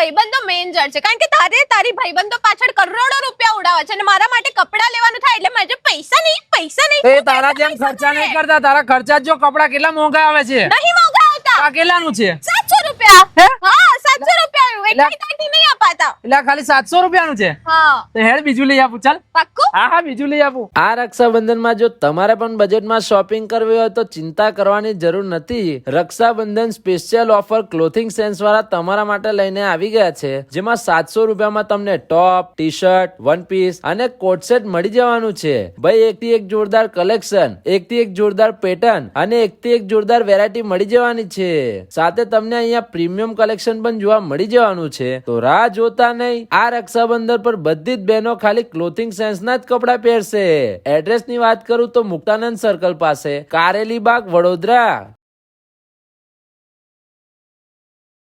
ભાઈબંધો મેન જડ છે, કારણ કે તારી ભાઈબંધો પાછળ કરોડો રૂપિયા ઉડાવે છે અને મારા માટે કપડા લેવાનું થાય એટલે મારે પૈસા નહીં એ તારા જેમ ખર્ચા નહીં કરતા, તારા ખર્ચા જો કપડા કેટલા મોંઘા આવે છે. નહીં મોંઘા આવતા. આ કેટલાનું છે? 700 રૂપિયા. હે? હા 700 રૂપિયા. એકથી નહીં અપાતા. એટલે આ ખાલી 700 રૂપિયાનું છે. હા તો હેડ બીજું લઈ આપું. ચાલ પાક્કું. હા બીજું લઈ આપું. આ રક્ષાબંધનમાં જો તમારે પણ બજેટમાં શોપિંગ કરવી હોય તો ચિંતા કરવાની જરૂર નથી. Rakshabandhan special offer clothing sense વાળા તમારા માટે લઈને આવી ગયા છે, જેમાં 700 રૂપિયામાં તમને ટોપ, ટી શર્ટ, વન પીસ અને કોટ સેટ મળી જવાનું છે. ભાઈ એકથી એક જોરદાર કલેક્શન, એકથી એક જોરદાર પેટર્ન અને એકથી એક જોરદાર વેરાયટી મળી જવાની છે. સાથે તમને અહીંયા પ્રીમિયમ કલેક્શન પણ જોવા મળી જવાનું છે. તો રાહ જોતા નહીં, આ રક્ષાબંધન પર બધી જ બહેનો ખાલી ક્લોથિંગ સેન્સ ના જ કપડા પહેરશે. એડ્રેસ ની વાત કરું તો મુક્તાનંદ સર્કલ પાસે, કારેલી બાગ, વડોદરા.